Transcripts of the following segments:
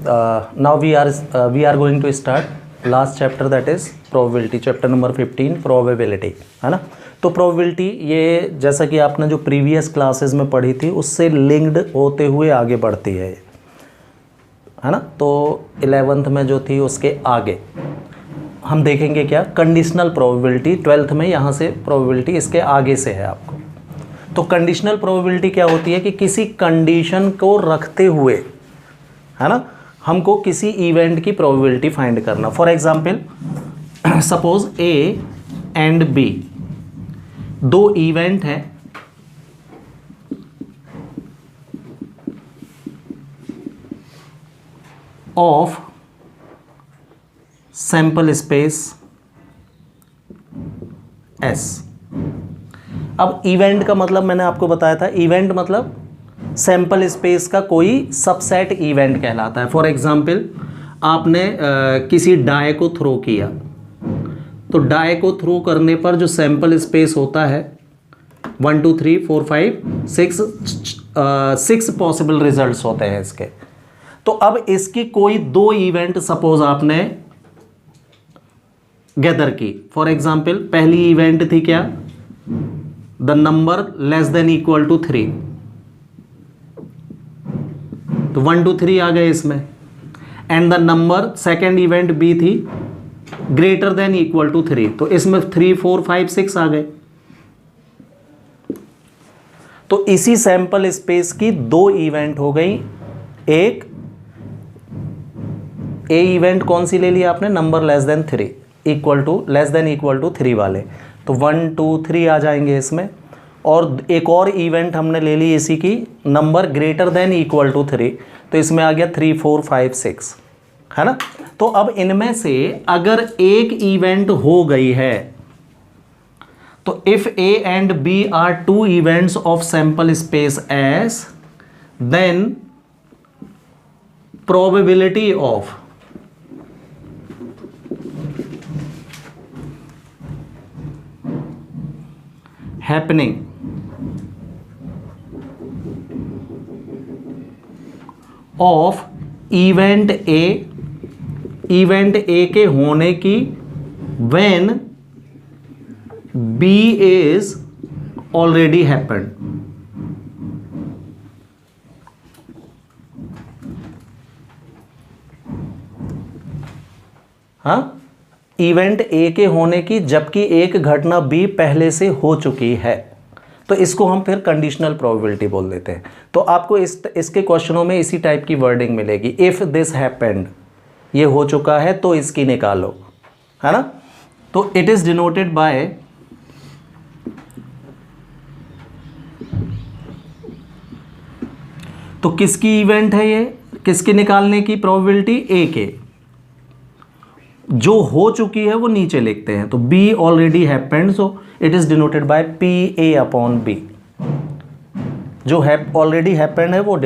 now we are going to start last chapter, that is probability, chapter number 15 probability, है ना। तो probability ये जैसा कि आपने जो प्रीवियस क्लासेस में पढ़ी थी उससे लिंक्ड होते हुए आगे बढ़ती है ना। तो 11th में जो थी उसके आगे हम देखेंगे क्या, कंडीशनल प्रोबेबिलिटी 12th में, यहाँ से प्रोबेबिलिटी इसके आगे से है आपको। तो कंडीशनल प्रोबेबिलिटी क्या होती है कि किसी कंडीशन को रखते हुए, है ना, हमको किसी इवेंट की प्रोबेबिलिटी फाइंड करना। For example suppose A and B दो इवेंट हैं, ऑफ सैंपल स्पेस S। अब इवेंट का मतलब मैंने आपको बताया था, इवेंट मतलब सैंपल स्पेस का कोई सबसेट इवेंट कहलाता है। फॉर एग्जांपल आपने किसी डाई को थ्रो किया, तो डाई को थ्रो करने पर जो सैंपल स्पेस होता है 1 2 3 4 5 6 पॉसिबल रिजल्ट्स होते हैं इसके। तो अब इसकी कोई दो इवेंट सपोज आपने गैदर की। फॉर एग्जाम्पल पहली इवेंट थी क्या, the number less than equal to 3, तो 1 2 3 आ गए इसमें। And the number second event B थी ग्रेटर देन इक्वल टू 3, तो इसमें 3 4 5 6 आ गए। तो इसी सैंपल स्पेस की दो इवेंट हो गई। एक ए इवेंट कौन सी ले लिया आपने, number less than 3 equal to less than equal to 3 वाले, तो 1 2 3 आ जाएंगे इसमें। और एक और इवेंट हमने ले ली इसी की, number greater than equal to 3, तो इसमें आ गया 3 4 5 6, है ना। तो अब इनमें से अगर एक इवेंट हो गई है, तो if A and B are two events of sample space S, then probability of happening of event A के होने की when B is already happened। हाँ, इवेंट ए के होने की जबकि एक घटना बी पहले से हो चुकी है, तो इसको हम फिर कंडीशनल प्रोबेबिलिटी बोल देते हैं। तो आपको इसके क्वेश्चनों में इसी टाइप की वर्डिंग मिलेगी, इफ दिस हैपेंड, ये हो चुका है तो इसकी निकालो, है ना। तो इट इज डिनोटेड बाय तो किसकी इवेंट है ये, किसकी निकालने की प्रोबेबिलिटी, ए के। जो हो चुकी है वो नीचे लिखते हैं, तो B already happened, so it is denoted by P A upon B. जो है ऑलरेडी हैपेंड है वो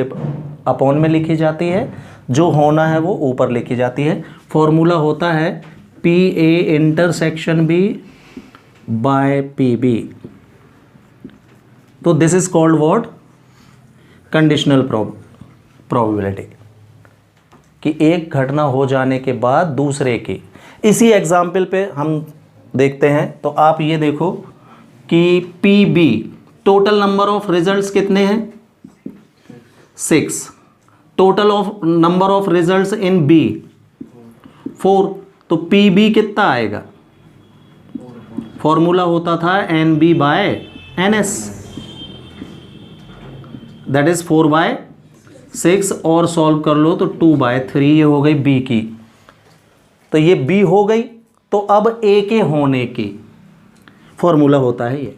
अपॉन में लिखी जाती है, जो होना है वो ऊपर लिखी जाती है। फॉर्मूला होता है P A intersection B by P B. तो this is called what, conditional probability, कि एक घटना हो जाने के बाद दूसरे की। इसी एग्जाम्पल पे हम देखते हैं, तो आप ये देखो कि P B total number of results कितने हैं, 6, total of number of results in B 4, तो पी बी कितना आएगा, फॉर्मूला होता था n B by n S, that is 4/6, और सॉल्व कर लो तो 2/3, ये हो गई बी की। तो ये बी हो गई, तो अब ए के होने की फॉर्मूला होता है ये।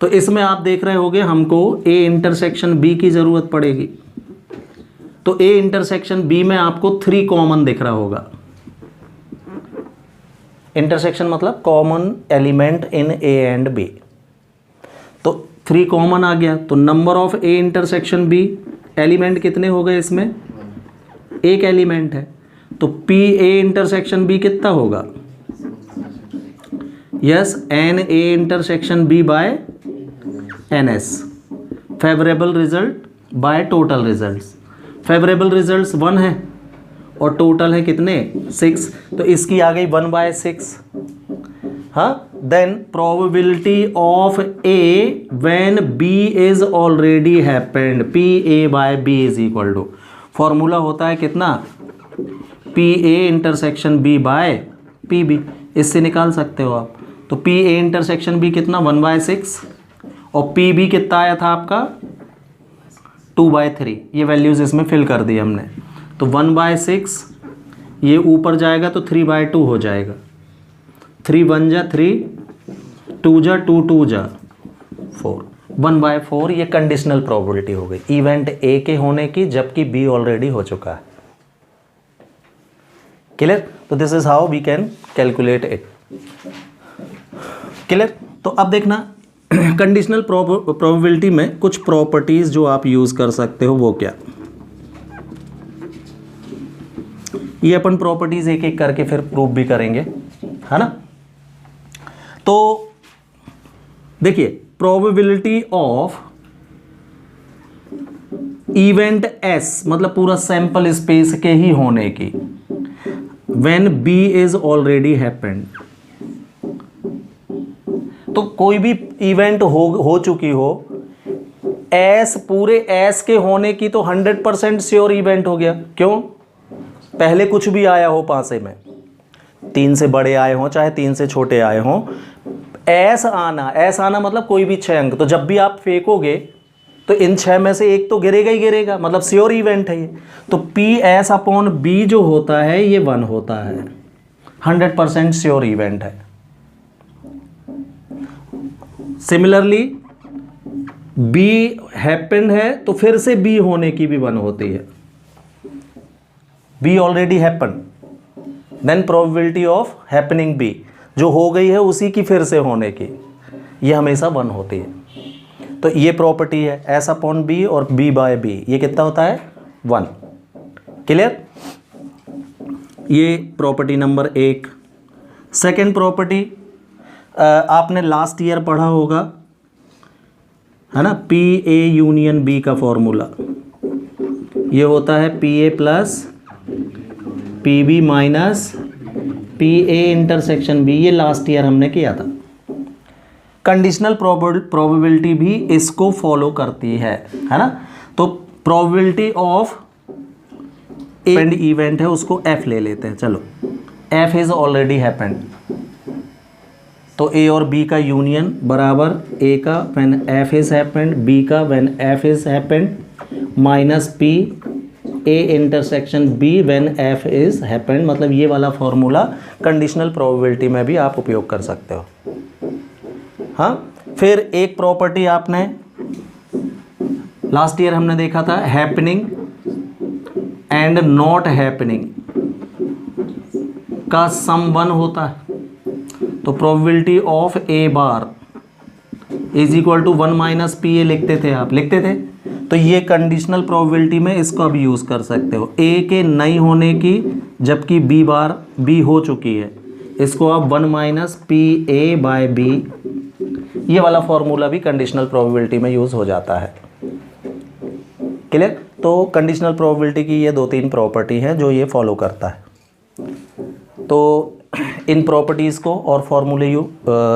तो इसमें आप देख रहे होगे हमको ए इंटरसेक्शन बी की ज़रूरत पड़ेगी, तो ए इंटरसेक्शन बी में आपको 3 कॉमन दिख रहा होगा। इंटरसेक्शन मतलब common element in A and B, तो 3 कॉमन आ गया, तो number of A intersection B, element कितने हो गए इसमें, एक एलिमेंट है, तो पी ए इंटरसेक्शन बी कितना होगा, yes, n A intersection B by n S, favourable result by total results. Favourable results 1 है और टोटल है कितने 6, तो इसकी आ गई 1/6। हाँ, then probability of A when B is already happened, P A by B is equal to, formula होता है कितना, P A intersection B by P B, इससे निकाल सकते हो आप। तो पी ए इंटरसेक्शन बी कितना 1/6 और पी बी कितना आया था आपका 2/3, ये वैल्यूज़ इसमें फिल कर दी हमने। तो 1/6 ये ऊपर जाएगा तो 3/2 हो जाएगा, 3 1 जा 3, 2 जा 2, 2 जा 4, 1/4 ये कंडीशनल प्रोबेबिलिटी हो गई इवेंट ए के होने की, जबकि बी ऑलरेडी हो चुका है। क्लियर? तो this is how we can calculate it. Clear? तो अब देखना कंडीशनल प्रोबेबिलिटी में कुछ प्रॉपर्टीज जो आप यूज कर सकते हो, वो क्या, ये अपन प्रॉपर्टीज एक एक करके फिर प्रूव भी करेंगे, है ना। तो देखिए, प्रोबेबिलिटी ऑफ इवेंट एस मतलब पूरा सैंपल स्पेस के ही होने की, when B is already happened, तो कोई भी इवेंट हो चुकी हो, एस पूरे एस के होने की तो 100% श्योर इवेंट हो गया। क्यों? पहले कुछ भी आया हो पासे में, 3 से बड़े आए हों चाहे 3 से छोटे आए हों, एस आना मतलब कोई भी 6 अंक, तो जब भी आप फेंकोगे तो इन 6 में से एक तो गिरेगा ही गिरेगा, मतलब श्योर इवेंट है ये। तो पी एस अपॉन बी जो होता है ये 1 होता है, 100% श्योर इवेंट है। सिमिलरली बी हैपेंड है तो फिर से बी होने की भी 1 होती है, B already happened, then probability of happening B, जो हो गई है उसी की फिर से होने की, ये हमेशा 1 होती है। तो ये प्रॉपर्टी है एस अपॉन बी और बी बाय बी, ये कितना होता है 1। क्लियर? ये प्रॉपर्टी नंबर 1। सेकेंड प्रॉपर्टी आपने लास्ट ईयर पढ़ा होगा, है ना, पी ए यूनियन बी का फॉर्मूला, ये होता है P A plus P B minus P A intersection B, ये लास्ट ईयर हमने किया था। कंडीशनल प्रोबेबिलिटी भी इसको फॉलो करती है ना। तो प्रोबेबिलिटी ऑफ एंड इवेंट है, उसको एफ ले लेते हैं। चलो, एफ इज ऑलरेडी हैपेंड, तो ए और बी का यूनियन बराबर ए का when F is happened, B का when F is happened, minus P A intersection B when F is happened. मतलब ये वाला फॉर्मूला कंडीशनल प्रोबेबिलिटी में भी आप उपयोग कर सकते हो। हाँ, फिर एक प्रॉपर्टी आपने लास्ट ईयर हमने देखा था, हैपनिंग एंड नॉट हैपनिंग का सम 1 होता है। तो probability of A bar is equal to 1 minus P A लिखते थे आप, लिखते थे। तो ये कंडीशनल प्रोबेबिलिटी में इसको अब यूज़ कर सकते हो, ए के नहीं होने की जबकि बी बार बी हो चुकी है, इसको आप 1 minus P A by B, ये वाला फॉर्मूला भी कंडीशनल प्रोबेबिलिटी में यूज़ हो जाता है। क्लियर? तो कंडीशनल प्रोबेबिलिटी की ये 2-3 प्रॉपर्टी हैं जो ये फॉलो करता है। तो इन प्रॉपर्टीज़ को और फॉर्मूले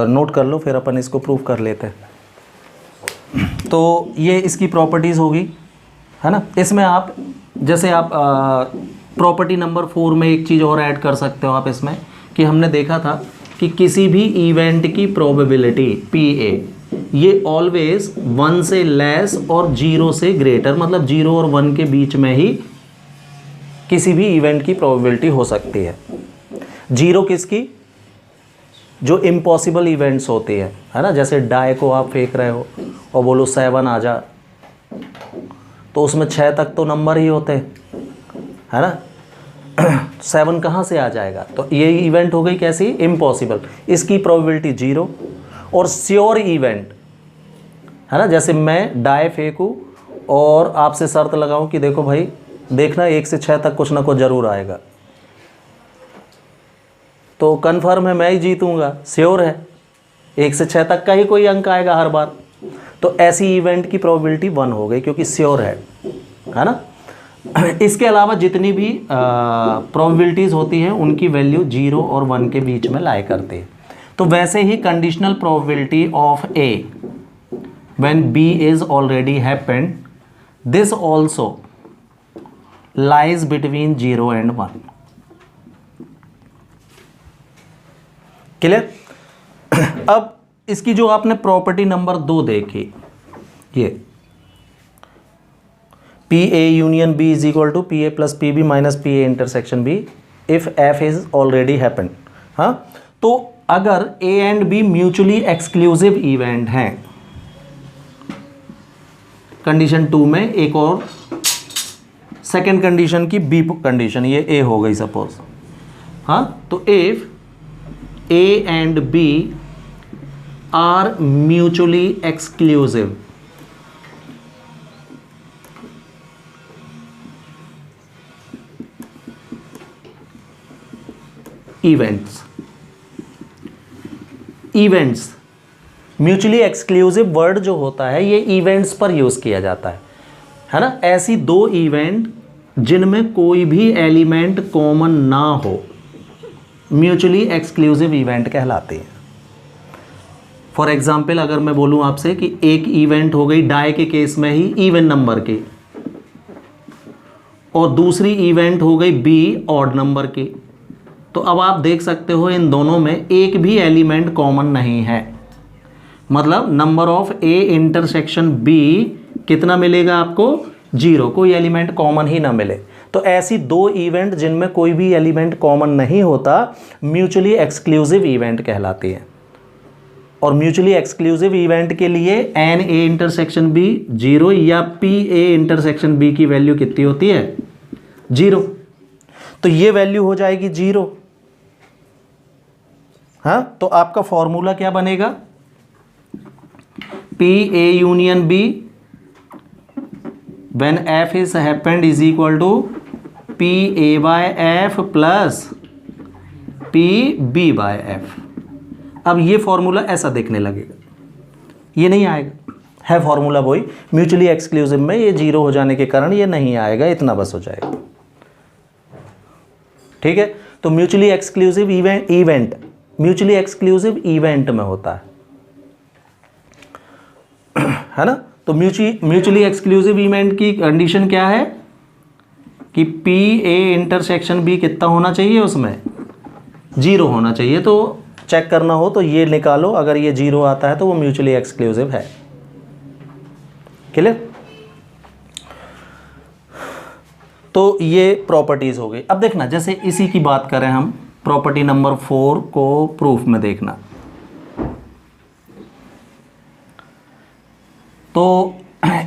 नोट कर लो, फिर अपन इसको प्रूव कर लेते हैं। तो ये इसकी प्रॉपर्टीज़ होगी, है ना। इसमें आप जैसे आप प्रॉपर्टी नंबर 4 में एक चीज़ और ऐड कर सकते हो आप इसमें, कि हमने देखा था कि किसी भी इवेंट की प्रोबेबिलिटी पी ए ये ऑलवेज 1 से लेस और 0 से ग्रेटर, मतलब 0 और 1 के बीच में ही किसी भी इवेंट की प्रोबेबिलिटी हो सकती है। 0 किसकी? जो इम्पॉसिबल इवेंट्स होती है ना, जैसे डाई को आप फेंक रहे हो और बोलो 7 आ जा, तो उसमें 6 तक तो नंबर ही होते हैं, है ना। 7 कहाँ से आ जाएगा? तो ये इवेंट हो गई कैसी? इम्पॉसिबल। इसकी प्रोबेबिलिटी 0। और श्योर इवेंट, है ना, जैसे मैं डाई फेंकूँ और आपसे शर्त लगाऊं कि देखो भाई देखना 1 से 6 तक कुछ ना कुछ ज़रूर आएगा, तो कन्फर्म है मैं ही जीतूंगा, श्योर है 1 से 6 तक का ही कोई अंक आएगा हर बार। तो ऐसी इवेंट की प्रोबेबिलिटी 1 हो गई क्योंकि श्योर है ना। इसके अलावा जितनी भी प्रोबेबिलिटीज़ होती हैं उनकी वैल्यू 0 और 1 के बीच में लाई करती है। तो वैसे ही conditional probability of A when B is already happened, this also lies between 0 and 1। Clear? अब इसकी जो आपने प्रॉपर्टी नंबर 2 देखी, ये P A union B is equal to P A plus P B minus P A intersection B if F is already happened. हाँ, तो अगर A and B mutually exclusive event हैं, कंडीशन 2 में एक और second condition की B condition, ये A हो गई सपोज। हाँ, तो if A and B are mutually exclusive, events mutually exclusive word जो होता है ये इवेंट्स पर यूज़ किया जाता है ना। ऐसी दो इवेंट जिनमें कोई भी एलिमेंट कॉमन ना हो म्यूचुअली एक्सक्लूसिव इवेंट कहलाते हैं। फॉर एग्जाम्पल अगर मैं बोलूं आपसे कि एक इवेंट हो गई डाई के केस में ही इवन नंबर की, और दूसरी इवेंट हो गई बी ऑड नंबर की, तो अब आप देख सकते हो इन दोनों में एक भी एलिमेंट कॉमन नहीं है। मतलब number of A intersection B कितना मिलेगा आपको? 0, कोई एलिमेंट कॉमन ही ना मिले। तो ऐसी दो इवेंट जिनमें कोई भी एलिमेंट कॉमन नहीं होता म्यूचुअली एक्सक्लूसिव इवेंट कहलाती है। और म्यूचुअली एक्सक्लूसिव इवेंट के लिए एन ए इंटरसेक्शन बी 0 या पी ए इंटरसेक्शन बी की वैल्यू कितनी होती है? 0। तो ये वैल्यू हो जाएगी 0। हाँ, तो आपका फॉर्मूला क्या बनेगा? P A union B when F is happened is equal to P A by F plus P B by F. अब ये फॉर्मूला ऐसा दिखने लगेगा, ये नहीं आएगा, है फॉर्मूला वही, म्यूचुअली एक्सक्लूसिव में ये 0 हो जाने के कारण ये नहीं आएगा, इतना बस हो जाएगा। ठीक है, तो mutually exclusive event mutually exclusive event में होता है ना। तो म्यूचुअली एक्सक्लूसिव इवेंट की कंडीशन क्या है कि पी ए इंटरसेक्शन बी कितना होना चाहिए? उसमें 0 होना चाहिए। तो चेक करना हो तो ये निकालो, अगर ये 0 आता है तो वो म्यूचुअली एक्सक्लूसिव है। क्लियर? तो ये प्रॉपर्टीज हो गई। अब देखना, जैसे इसी की बात करें हम, प्रॉपर्टी नंबर 4 को प्रूफ में देखना, तो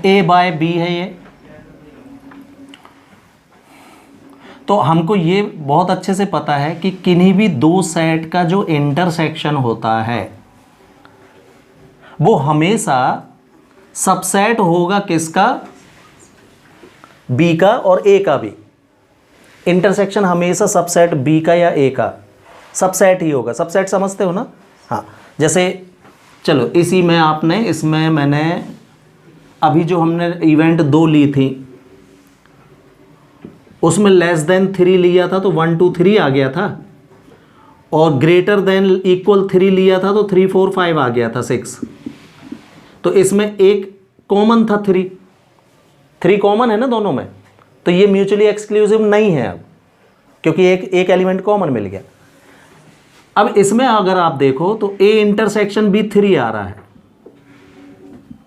ए बाय बी है ये। तो हमको ये बहुत अच्छे से पता है कि किन्हीं भी दो सेट का जो इंटरसेक्शन होता है वो हमेशा सबसेट होगा किसका? बी का और ए का भी। इंटरसेक्शन हमेशा सबसेट बी का या ए का सबसेट ही होगा। सबसेट समझते हो ना? हाँ, जैसे चलो इसी में आपने, इसमें मैंने अभी जो हमने इवेंट 2 ली थी उसमें लेस देन 3 लिया था तो 1 2 3 आ गया था, और ग्रेटर देन इक्वल 3 लिया था तो 3 4 5 आ गया था 6। तो इसमें एक कॉमन था 3 कॉमन है ना दोनों में, तो ये म्यूचुअली एक्सक्लूसिव नहीं है अब, क्योंकि एक एलिमेंट कॉमन मिल गया। अब इसमें अगर आप देखो तो ए इंटरसेक्शन भी 3 आ रहा है,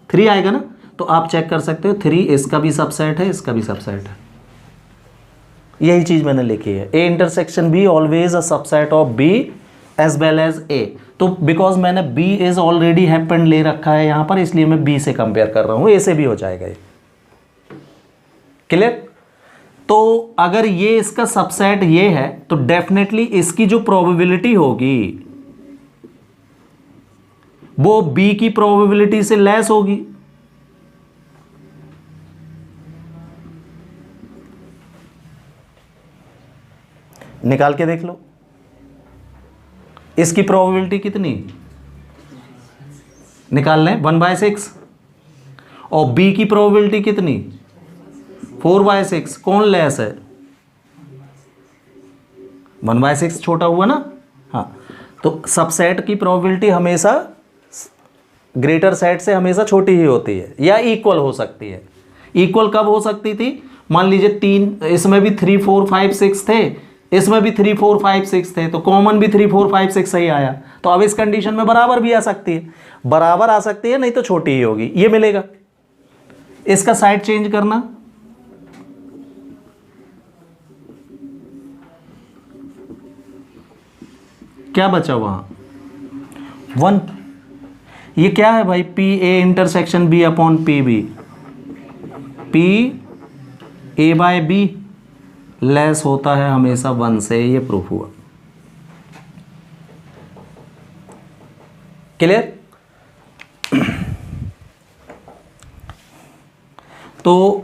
3 आएगा ना, तो आप चेक कर सकते हो 3 इसका भी सबसेट है, इसका भी सबसेट है। यही चीज मैंने लिखी है, A intersection B always a subset of B as well as A. तो बिकॉज मैंने बी इज ऑलरेडी हैपेंड ले रखा है यहां पर, इसलिए मैं बी से कंपेयर कर रहा हूं, ए से भी हो जाएगा ये। क्लियर? तो अगर ये इसका सबसेट ये है तो डेफिनेटली इसकी जो प्रोबेबिलिटी होगी वो बी की प्रोबेबिलिटी से लेस होगी। निकाल के देख लो, इसकी प्रोबेबिलिटी कितनी निकाल लें? 1/6। और बी की प्रोबेबिलिटी कितनी? 4/6 कौन लेस है? 1/6 छोटा हुआ ना। हाँ, तो सबसेट की प्रोबेबिलिटी हमेशा ग्रेटर सेट से हमेशा छोटी ही होती है या इक्वल हो सकती है। इक्वल कब हो सकती थी? मान लीजिए 3, इसमें भी 3 4 5 6 थे, इसमें भी 3 4 5 6 थे, तो कॉमन भी 3 4 5 6 सही आया। तो अब इस कंडीशन में बराबर भी आ सकती है, बराबर आ सकती है, नहीं तो छोटी ही होगी, ये मिलेगा। इसका साइड चेंज करना, क्या बचा वहां? 1। ये क्या है भाई? P A intersection B upon P B. P A by B less होता है हमेशा 1 से, ये प्रूफ हुआ। क्लियर? तो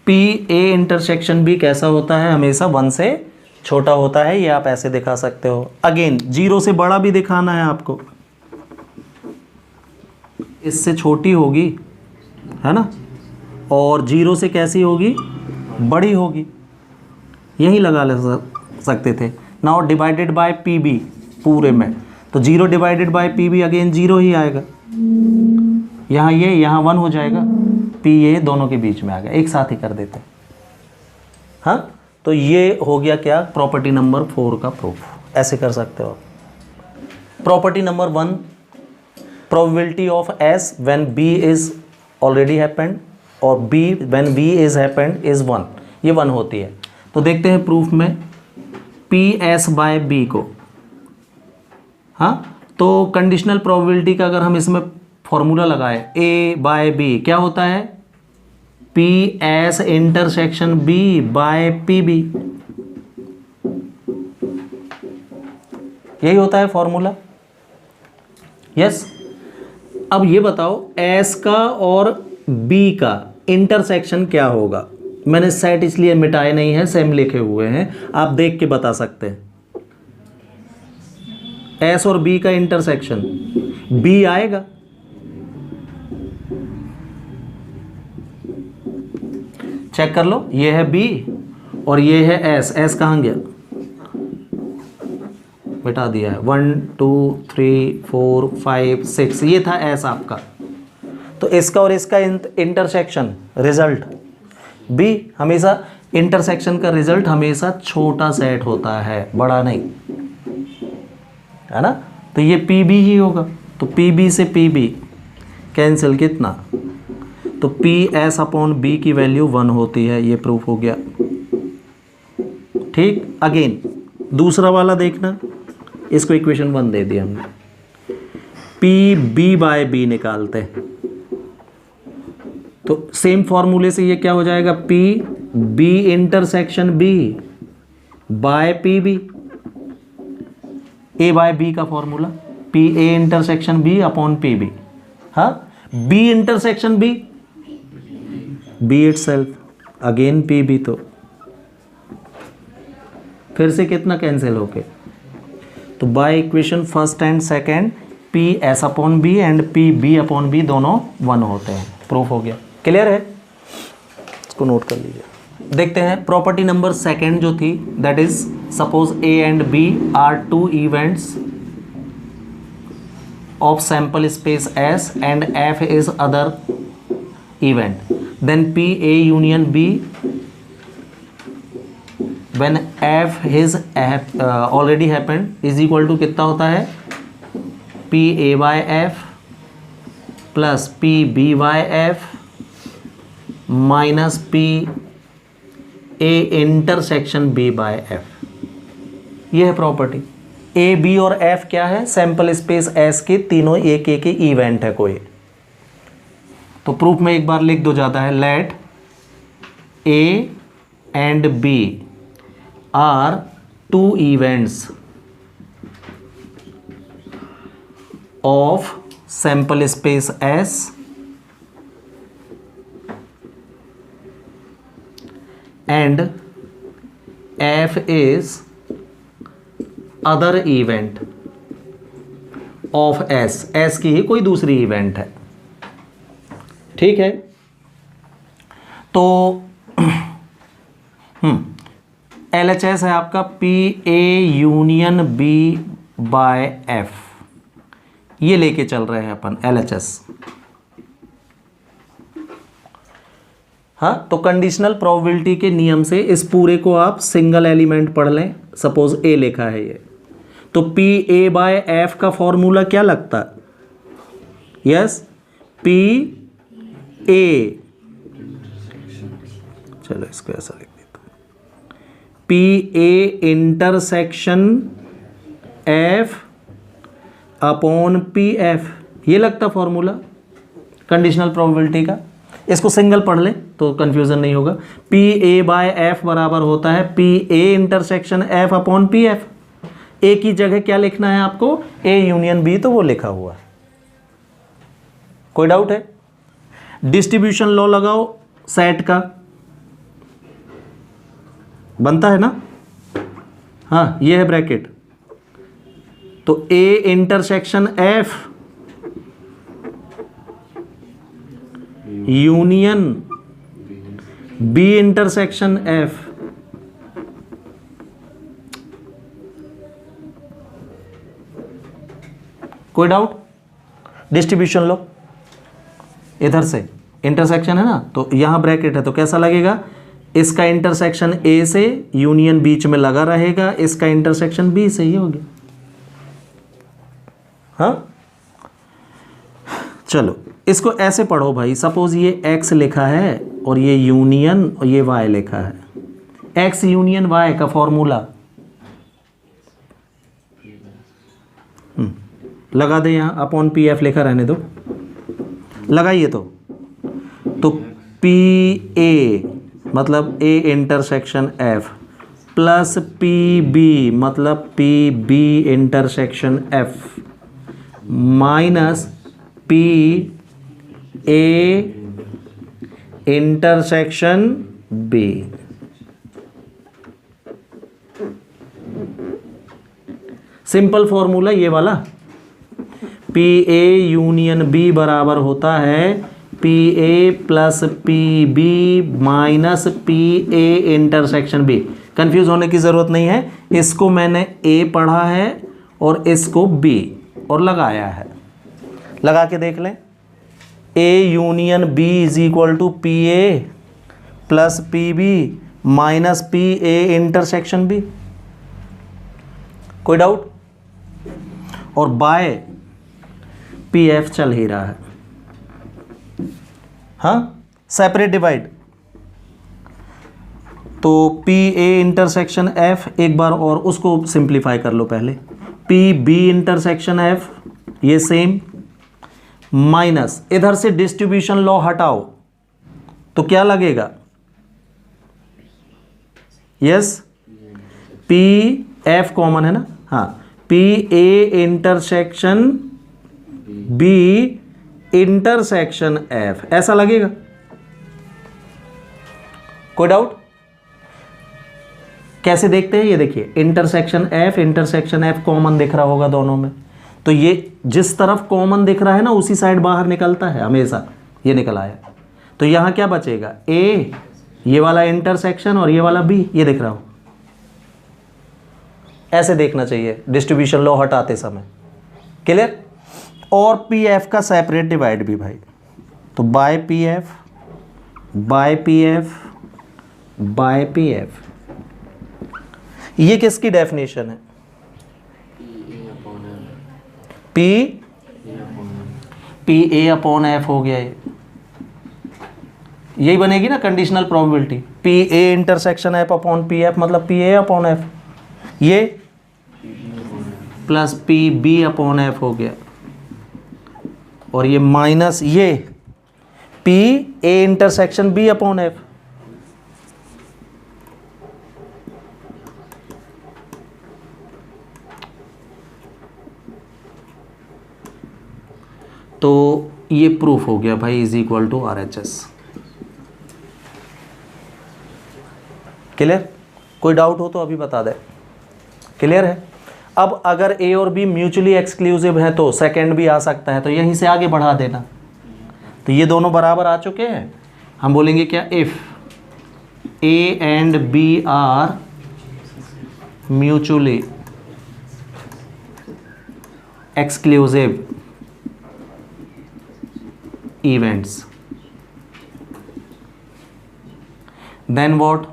पी ए इंटरसेक्शन बी कैसा होता है? हमेशा 1 से छोटा होता है, ये आप ऐसे दिखा सकते हो। अगेन 0 से बड़ा भी दिखाना है आपको, इससे छोटी होगी, है ना, और 0 से कैसी होगी? बड़ी होगी। यही लगा ले सकते थे। Now divided by P B पूरे में, तो 0 divided by P B again 0 ही आएगा। यहाँ ये, यहाँ 1 हो जाएगा, पी ए दोनों के बीच में आ गया, एक साथ ही कर देते। हाँ, तो ये हो गया क्या? प्रॉपर्टी नंबर 4 का प्रूफ। ऐसे कर सकते हो। Property number 1, probability of S when B is already happened और B when B is happened is 1, ये 1 होती है। तो देखते हैं प्रूफ में पी एस बाय बी को। हाँ, तो कंडीशनल प्रोबेबिलिटी का अगर हम इसमें फॉर्मूला लगाए, ए बाय बी क्या होता है? P S intersection B by P B, यही होता है फॉर्मूला। यस। अब ये बताओ एस का और बी का इंटरसेक्शन क्या होगा? मैंने सेट इसलिए मिटाए नहीं है, सेम लिखे हुए हैं, आप देख के बता सकते हैं। एस और बी का इंटरसेक्शन बी आएगा, चेक कर लो, ये है बी और ये है एस। एस कहाँ गया? मिटा दिया है। 1 2 3 4 5 6, ये था एस आपका। तो इसका और इसका इंटरसेक्शन रिजल्ट बी। हमेशा इंटरसेक्शन का रिजल्ट हमेशा छोटा सेट होता है, बड़ा नहीं, है ना। तो ये पी बी ही होगा। तो पी बी से पी बी कैंसिल, कितना? तो पी एस अपॉन बी की वैल्यू 1 होती है, ये प्रूफ हो गया। ठीक। अगेन दूसरा वाला देखना, इसको इक्वेशन 1 दे दिया हमने। पी बी बाय बी निकालते हैं, तो सेम फॉर्मूले से ये क्या हो जाएगा? P B intersection B by P B. A by B का formula P A intersection B upon P B. हाँ, B intersection B, B itself, again P B. तो फिर से कितना कैंसिल हो गया? तो by equation first and second P S upon B and P B upon B दोनों 1 होते हैं। प्रूफ हो गया। क्लियर है? इसको नोट कर लीजिए। देखते हैं प्रॉपर्टी नंबर सेकेंड जो थी, that is suppose A and B are 2 events of sample space S and F is other event, then P A union B when f is already happened is equal to कितना होता है? p a by f plus p b by f minus p a intersection b by f। ये है property. a b और f क्या है? Sample space s के तीनों एक एक इवेंट है कोई। तो प्रूफ में एक बार लिख दो, ज़्यादा है। Let a and b are 2 events of sample space S and F is other event of S। S की ही कोई दूसरी इवेंट है। ठीक है, तो LHS है आपका PA union B by F, ये लेके चल रहे हैं अपन LHS। हाँ, तो कंडीशनल प्रोबेबिलिटी के नियम से इस पूरे को आप सिंगल एलिमेंट पढ़ लें। सपोज A लिखा है ये, तो PA बाय F का फॉर्मूला क्या लगता है? यस, PA, चलो इसको ऐसा लिख देता हूं, PA intersection F upon PF, ये लगता फॉर्मूला कंडीशनल प्रोबेबिलिटी का। इसको सिंगल पढ़ लें तो कंफ्यूजन नहीं होगा। PA बाय F बराबर होता है PA intersection F upon PF। A की जगह क्या लिखना है आपको? A यूनियन B, तो वो लिखा हुआ है। कोई डाउट है? डिस्ट्रीब्यूशन लॉ लगाओ सेट का, बनता है ना? हाँ, ये है ब्रैकेट, तो A intersection F union B intersection F, कोई डाउट? डिस्ट्रीब्यूशन लो, इधर से इंटरसेक्शन है ना, तो यहां ब्रैकेट है, तो कैसा लगेगा? इसका इंटरसेक्शन A से यूनियन बीच में लगा रहेगा, इसका इंटरसेक्शन B से, ही हो गया। हाँ, चलो इसको ऐसे पढ़ो भाई। सपोज ये X लिखा है और ये यूनियन और ये Y लिखा है। X यूनियन Y का फॉर्मूला लगा दे, यहां अपॉन PF लिखा रहने दो, लगाइए। तो PA मतलब A intersection F plus PB मतलब PB intersection F minus PA intersection B। Simple formula ये वाला, PA यूनियन B बराबर होता है PA plus PB minus PA intersection B। Confuse होने की ज़रूरत नहीं है, इसको मैंने A पढ़ा है और इसको B और लगाया है। लगा के देख लें, A union B is equal to PA plus PB minus PA intersection B। कोई डाउट? और बाय PF चल ही रहा है। हाँ, सेपरेट डिवाइड, तो PA इंटरसेक्शन F, एक बार और उसको सिंप्लीफाई कर लो पहले। PB इंटरसेक्शन F, ये सेम, माइनस इधर से डिस्ट्रीब्यूशन लॉ हटाओ तो क्या लगेगा? यस, PF कॉमन है ना? हाँ, PA intersection B intersection F, ऐसा लगेगा। कोई डाउट? कैसे देखते हैं? ये देखिए, इंटरसेक्शन F कॉमन दिख रहा होगा दोनों में, तो ये जिस तरफ कॉमन दिख रहा है ना उसी साइड बाहर निकलता है हमेशा। ये निकल आया, तो यहां क्या बचेगा? A, ये वाला इंटरसेक्शन और ये वाला B, ये दिख रहा हो। ऐसे देखना चाहिए डिस्ट्रीब्यूशन लॉ हटाते समय। क्लियर? और PF का सेपरेट डिवाइड भी भाई, तो by PF by PF by PF, ये किसकी डेफिनेशन है? PA अपॉन F हो गया ये, यही बनेगी ना conditional probability. PA intersection F upon PF मतलब PA अपॉन F, ये प्लस PB अपॉन F हो गया, और ये माइनस ये PA intersection B upon F। तो ये प्रूफ हो गया भाई, is equal to RHS। Clear? कोई डाउट हो तो अभी बता दे। क्लियर है? अब अगर A और B म्यूचुअली एक्सक्लूसिव है तो सेकंड भी आ सकता है, तो यहीं से आगे बढ़ा देना। तो ये दोनों बराबर आ चुके हैं, हम बोलेंगे क्या? If A and B are mutually exclusive events, then what,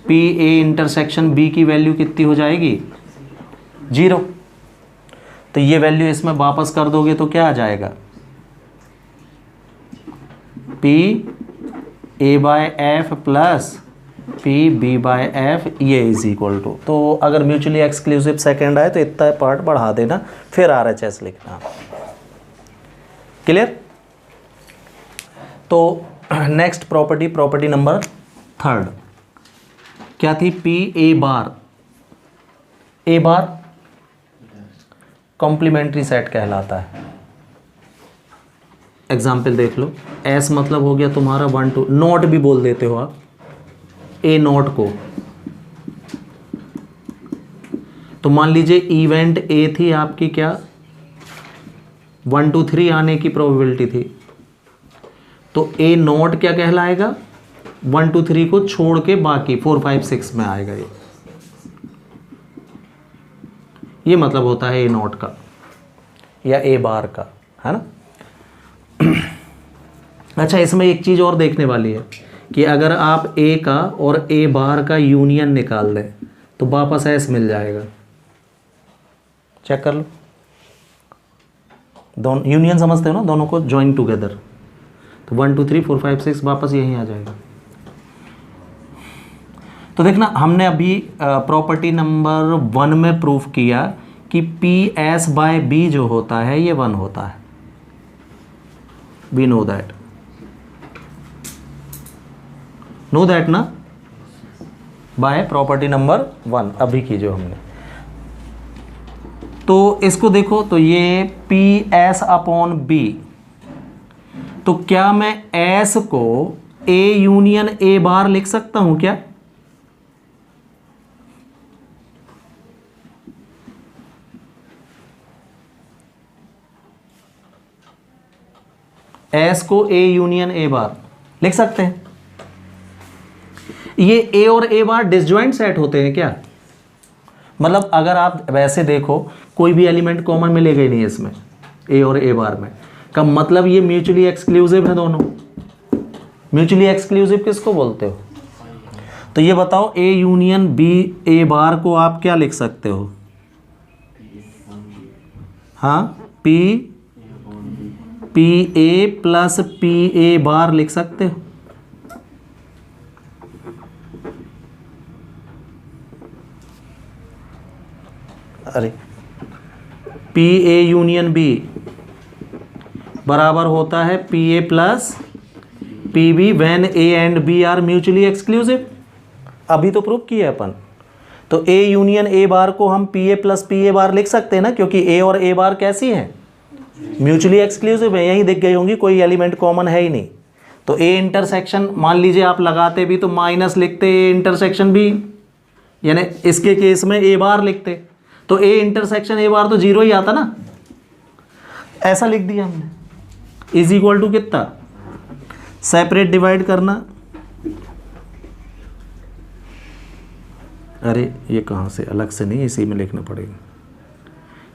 P A intersection B की वैल्यू कितनी हो जाएगी 0। तो ये वैल्यू इसमें वापस कर दोगे तो क्या आ जाएगा, P A by F plus P B by F, ये इज इक्वल टू, तो अगर म्यूचुअली एक्सक्लूसिव सेकंड आए तो इतना पार्ट बढ़ा देना, फिर RHS लिखना। क्लियर। तो नेक्स्ट प्रॉपर्टी नंबर 3 क्या थी, P A bar, A bar complementary set कहलाता है। एग्जाम्पल देख लो, एस मतलब हो गया तुम्हारा 1 2, नॉट भी बोल देते हो आप ए नॉट को। तो मान लीजिए इवेंट ए थी आपकी क्या 1 2 3 आने की प्रोबेबिलिटी थी, तो ए नॉट क्या कहलाएगा, 1 2 3 को छोड़ के बाकी 4 5 6 में आएगा। ये मतलब होता है ए नॉट का या ए बार का, है ना। अच्छा, इसमें एक चीज़ और देखने वाली है कि अगर आप ए का और ए बार का यूनियन निकाल दें तो वापस एस मिल जाएगा। चेक कर लो, दोनों यूनियन समझते हो ना, दोनों को ज्वाइन टुगेदर, तो 1 2 3 4 5 6 वापस यहीं आ जाएगा। तो देखना, हमने अभी प्रॉपर्टी नंबर 1 में प्रूफ किया कि पी एस बाय बी जो होता है ये 1 होता है। वी नो दैट ना, बाय प्रॉपर्टी नंबर 1 अभी की जो हमने। तो इसको देखो, तो ये पी एस अपॉन बी, तो क्या मैं एस को ए यूनियन ए बार लिख सकता हूं क्या? एस को ए यूनियन ए बार लिख सकते हैं। ये ए और ए बार डिसजॉइंट सेट होते हैं क्या? मतलब अगर आप वैसे देखो, कोई भी एलिमेंट कॉमन मिलेगा ही नहीं इसमें, ए और ए बार में, का मतलब ये म्यूचुअली एक्सक्लूसिव है दोनों। म्यूचुअली एक्सक्लूसिव किसको बोलते हो? तो ये बताओ, ए यूनियन बी ए बार को आप क्या लिख सकते हो? हाँ, P A plus P A bar लिख सकते हो। अरे, पी ए यूनियन बी बराबर होता है P A plus P B when A and B are mutually exclusive. अभी तो प्रूफ किया अपन। तो ए यूनियन ए बार को हम P A plus P A bar लिख सकते हैं ना, क्योंकि ए और ए बार कैसी हैं? म्यूचुअली एक्सक्लूसिव है। यही दिख गई होंगी, कोई एलिमेंट कॉमन है ही नहीं। तो ए इंटरसेक्शन मान लीजिए आप लगाते भी तो माइनस लिखते, ए इंटरसेक्शन भी, यानी इसके केस में ए बार लिखते, तो ए इंटरसेक्शन ए बार तो 0 ही आता ना। ऐसा लिख दिया हमने। इज इक्वल टू कितना? सेपरेट डिवाइड करना। अरे ये कहाँ से, अलग से नहीं, इसी में लिखना पड़ेगा,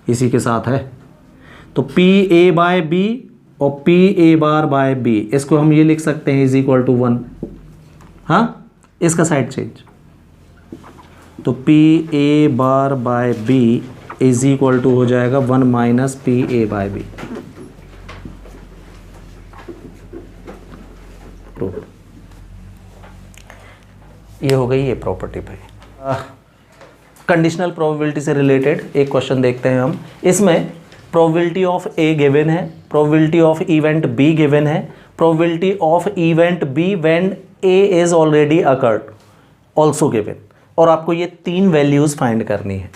इसी के साथ है। तो पी ए बाय बी और P A bar by B, इसको हम ये लिख सकते हैं इज इक्वल टू 1। हाँ, इसका साइड चेंज। तो P A bar by B is equal to हो जाएगा 1 minus P A by B. ये हो गई ये प्रॉपर्टी भाई। कंडीशनल प्रोबेबिलिटी से रिलेटेड एक क्वेश्चन देखते हैं हम। इसमें प्रोबेबिलिटी ऑफ ए गिवन है, probability of event B given है, probability of event B when A is already occurred also given, और आपको ये 3 वैल्यूज फाइंड करनी है।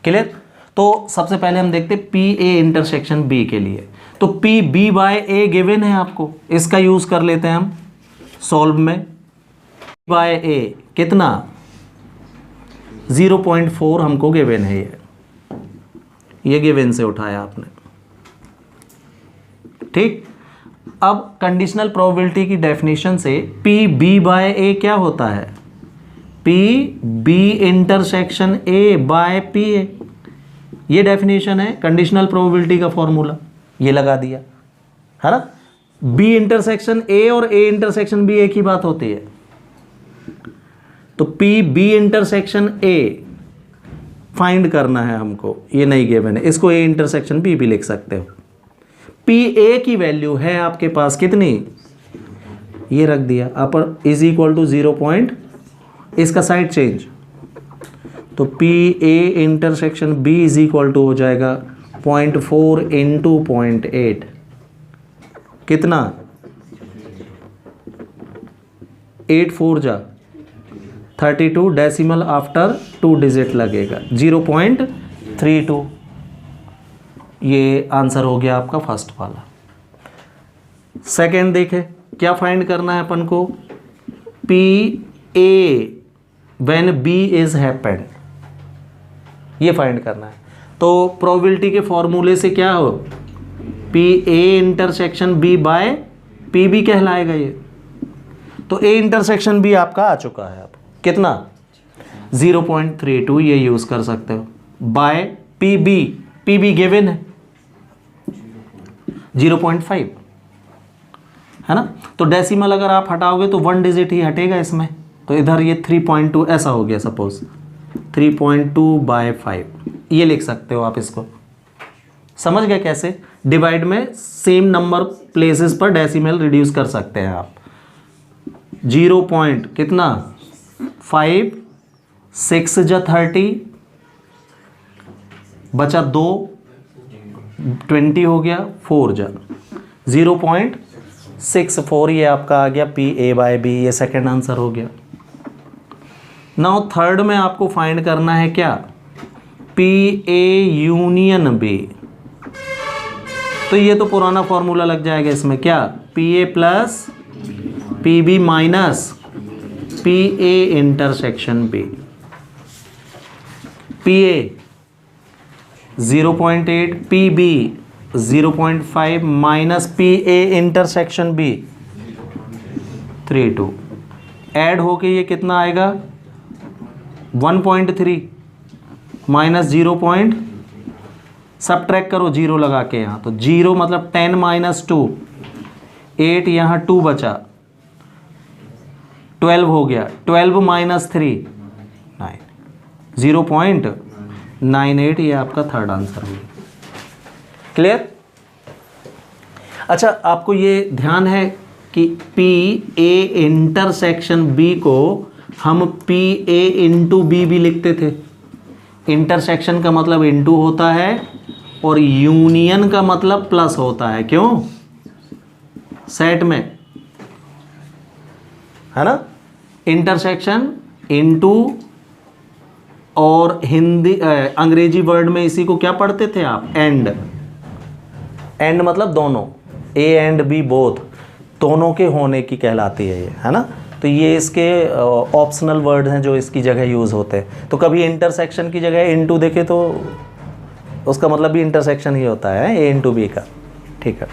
क्लियर? तो सबसे पहले हम देखते हैं पी ए इंटरसेक्शन बी के लिए। तो P B by A given है आपको, इसका यूज कर लेते हैं हम सॉल्व में। बाय ए कितना? 0.4 हमको गिवन है। ये गिवन से उठाया आपने, ठीक। अब कंडीशनल प्रोबेबिलिटी की डेफिनेशन से पी बी बाय ए क्या होता है? P B intersection A by P A, ये डेफिनेशन है कंडीशनल प्रोबेबिलिटी का फॉर्मूला, ये लगा दिया है ना। बी इंटरसेक्शन ए और ए इंटरसेक्शन बी एक ही बात होती है, तो P B intersection A find करना है हमको, ये नहीं गिवन है, इसको ए इंटरसेक्शन बी भी लिख सकते हो। पी ए की वैल्यू है आपके पास कितनी, ये रख दिया upper is equal to 0 point, इसका साइड चेंज, तो P A intersection B is equal to हो जाएगा 0.4 इंटू 0.8, कितना 8 4 जा 32, डेसिमल आफ्टर 2 डिजिट लगेगा 0.32, ये आंसर हो गया आपका फर्स्ट वाला। सेकेंड देखें क्या फाइंड करना है अपन को, P A when B is happened, ये फाइंड करना है। तो प्रोबेबिलिटी के फॉर्मूले से क्या हो, P A intersection B by P B कहलाएगा ये, तो ए इंटरसेक्शन बी आपका आ चुका है, अब कितना 0.32, ये यूज कर सकते हो, बाय पी बी गिवन है 0.5 है ना। तो डेसिमल अगर आप हटाओगे तो 1 डिजिट ही हटेगा इसमें, तो इधर ये 3.2 ऐसा हो गया, सपोज 3.2/5, ये लिख सकते हो आप इसको। समझ गए कैसे डिवाइड में सेम नंबर प्लेसेस पर डेसिमल रिड्यूस कर सकते हैं आप। 0 पॉइंट कितना 5, 6 जा 30 बचा 2, 20 हो गया, 4 जा 0.64, ये आपका आ गया पी ए बाय बी, ये सेकेंड आंसर हो गया। नाउ थर्ड में आपको फाइंड करना है क्या, पी ए यूनियन बी, तो ये तो पुराना फॉर्मूला लग जाएगा इसमें, क्या P A plus P B minus P A intersection B, P A 0.8 P B 0.5 minus P A intersection B 3.2, add होके ये कितना आएगा 1.3 माइनस 0 पॉइंट, सब ट्रैक करो 0 लगा के यहाँ, तो 0 मतलब 10 माइनस 2, 8 यहाँ 2 बचा, 12 हो गया, 12 माइनस 3 9, 0.98, ये आपका थर्ड आंसर हो गया। क्लियर। अच्छा आपको ये ध्यान है कि पी ए इंटरसेक्शन बी को हम पी ए इंटू बी भी लिखते थे, इंटरसेक्शन का मतलब इंटू होता है और यूनियन का मतलब प्लस होता है, क्यों सेट में है ना, इंटरसेक्शन इंटू, और हिंदी अंग्रेजी वर्ड में इसी को क्या पढ़ते थे आप, एंड, एंड मतलब दोनों, ए एंड बी बोथ, दोनों के होने की कहलाती है ये, है ना। तो ये इसके ऑप्शनल वर्ड हैं जो इसकी जगह यूज़ होते हैं, तो कभी इंटरसेक्शन की जगह इनटू देखे तो उसका मतलब भी इंटरसेक्शन ही होता है ए इंटू बी का, ठीक है।